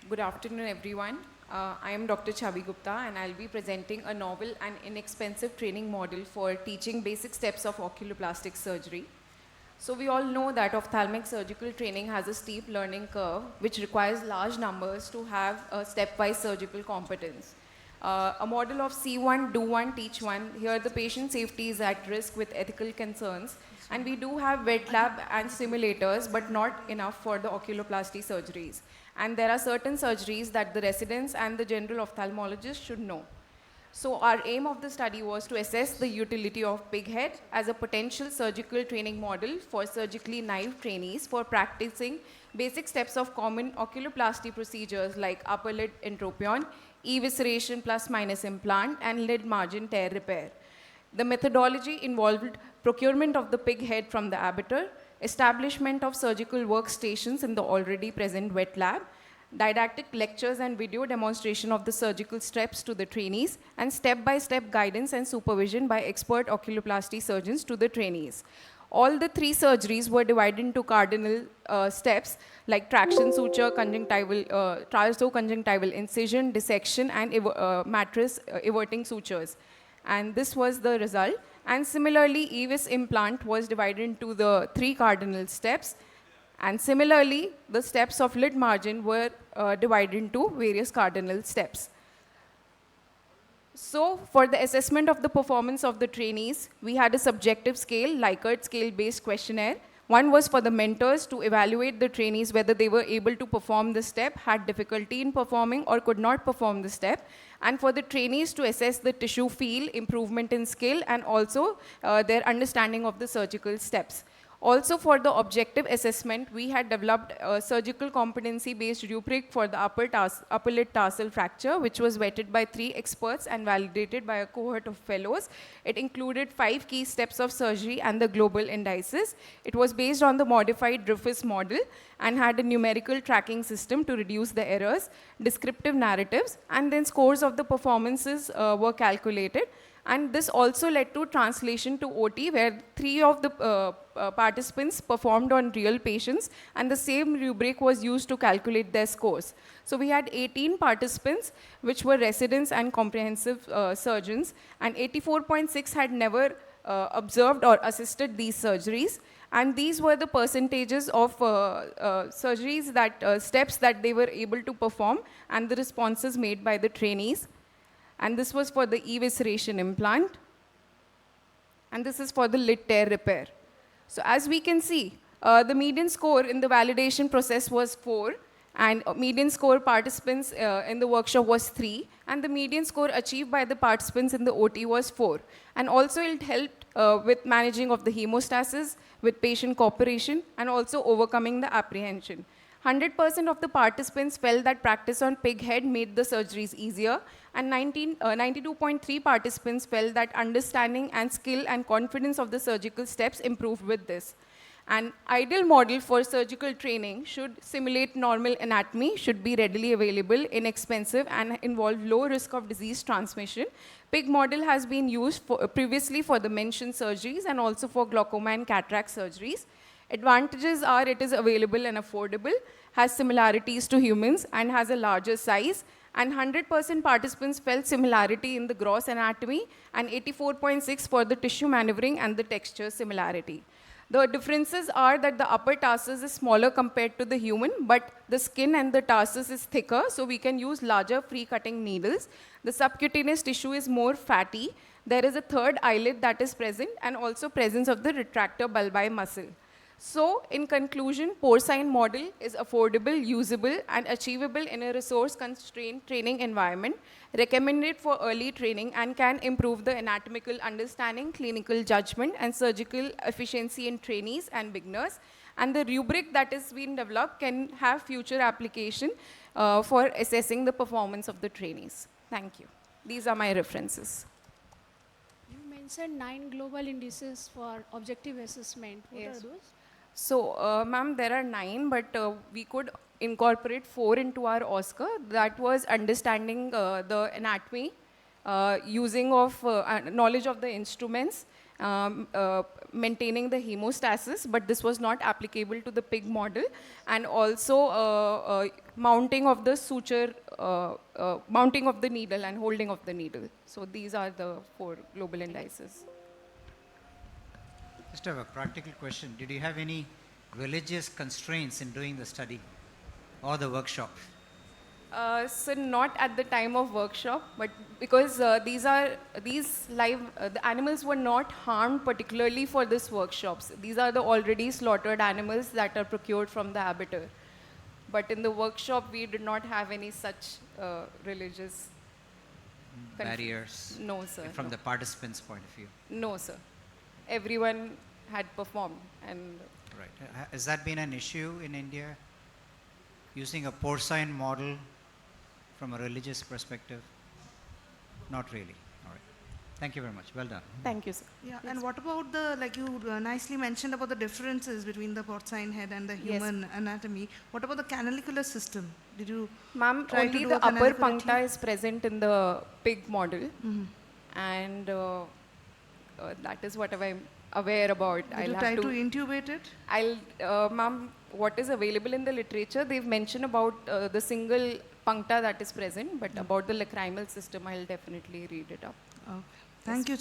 Good afternoon, everyone. I am Dr. Chavi Gupta, and I'll be presenting a novel and inexpensive training model for teaching basic steps of oculoplastic surgery. So we all know that ophthalmic surgical training has a steep learning curve, which requires large numbers to have a stepwise surgical competence. A model of see one, do one, teach one. Here the patient safety is at risk with ethical concerns. And we do have wet lab and simulators, but not enough for the oculoplasty surgeries. And there are certain surgeries that the residents and the general ophthalmologist should know. So our aim of the study was to assess the utility of pighead as a potential surgical training model for surgically naive trainees for practicing basic steps of common oculoplasty procedures like upper lid entropion, evisceration plus minus implant, and lid margin tear repair. The methodology involved procurement of the pig head from the ablator, establishment of surgical workstations in the already present wet lab, didactic lectures and video demonstration of the surgical steps to the trainees, and step-by-step guidance and supervision by expert oculoplasty surgeons to the trainees. All the three surgeries were divided into cardinal steps like traction suture, tarsoconjunctival incision, dissection, and mattress everting sutures. And this was the result. And similarly, EVIS implant was divided into the three cardinal steps. And similarly, the steps of lid margin were divided into various cardinal steps. So for the assessment of the performance of the trainees, we had a subjective scale, Likert scale-based questionnaire. One was for the mentors to evaluate the trainees whether they were able to perform the step, had difficulty in performing, or could not perform the step. And for the trainees to assess the tissue feel, improvement in skill, and also their understanding of the surgical steps. Also, for the objective assessment, we had developed a surgical competency-based rubric for the upper lid tarsal fracture, which was vetted by 3 experts and validated by a cohort of fellows. It included 5 key steps of surgery and the global indices. It was based on the modified Dreyfus model and had a numerical tracking system to reduce the errors, descriptive narratives, and then scores of the performances were calculated. And this also led to translation to OT, where 3 of the participants performed on real patients, and the same rubric was used to calculate their scores. So we had 18 participants, which were residents and comprehensive surgeons, and 84.6 had never observed or assisted these surgeries. And these were the percentages of surgeries steps that they were able to perform, and the responses made by the trainees. And this was for the evisceration implant. And this is for the lid tear repair. So as we can see, the median score in the validation process was 4, and median score participants in the workshop was 3, and the median score achieved by the participants in the OT was 4. And also it helped with managing of the hemostasis, with patient cooperation, and also overcoming the apprehension. 100% of the participants felt that practice on pig head made the surgeries easier, and 92.3 participants felt that understanding and skill and confidence of the surgical steps improved with this. An ideal model for surgical training should simulate normal anatomy, should be readily available, inexpensive, and involve low risk of disease transmission. Pig model has been used previously for the mentioned surgeries and also for glaucoma and cataract surgeries. Advantages are it is available and affordable, has similarities to humans, and has a larger size. And 100% participants felt similarity in the gross anatomy, and 84.6 for the tissue maneuvering and the texture similarity. The differences are that the upper tarsus is smaller compared to the human, but the skin and the tarsus is thicker, so we can use larger free-cutting needles. The subcutaneous tissue is more fatty. There is a third eyelid that is present, and also presence of the retractor bulbi muscle. So, in conclusion, porcine model is affordable, usable, and achievable in a resource-constrained training environment, recommended for early training, and can improve the anatomical understanding, clinical judgment, and surgical efficiency in trainees and beginners. And the rubric that is being developed can have future application for assessing the performance of the trainees. Thank you. These are my references. You mentioned 9 global indices for objective assessment. What Yes. are those? So, ma'am, there are 9, but we could incorporate 4 into our OSCAR. That was understanding the anatomy, using of knowledge of the instruments, maintaining the hemostasis, but this was not applicable to the pig model, and also mounting of the suture, mounting of the needle and holding of the needle. So these are the 4 global indices. Just have a practical question. Did you have any religious constraints in doing the study or the workshop? So not at the time of workshop, but because these live, the animals were not harmed particularly for this workshops. These are the already slaughtered animals that are procured from the abattoir. But in the workshop, we did not have any such religious Barriers? No, sir. From no. the participants' point of view? No, sir. Everyone had performed, and Right. Has that been an issue in India? Using a porcine model from a religious perspective? Not really. All right. Thank you very much. Well done. thank you, sir. Yeah, and what about the, like you nicely mentioned about the differences between the porcine head and the Yes. human anatomy. What about the canalicular system? Did you Ma'am, try to only do the a upper canalicular puncta is present in the pig model, Mhm. and that is what I'm aware about. Did you try to intubate it? Ma'am, what is available in the literature, they've mentioned about the single puncta that is present, but about the lacrimal system, I'll definitely read it up. Okay. Thank you.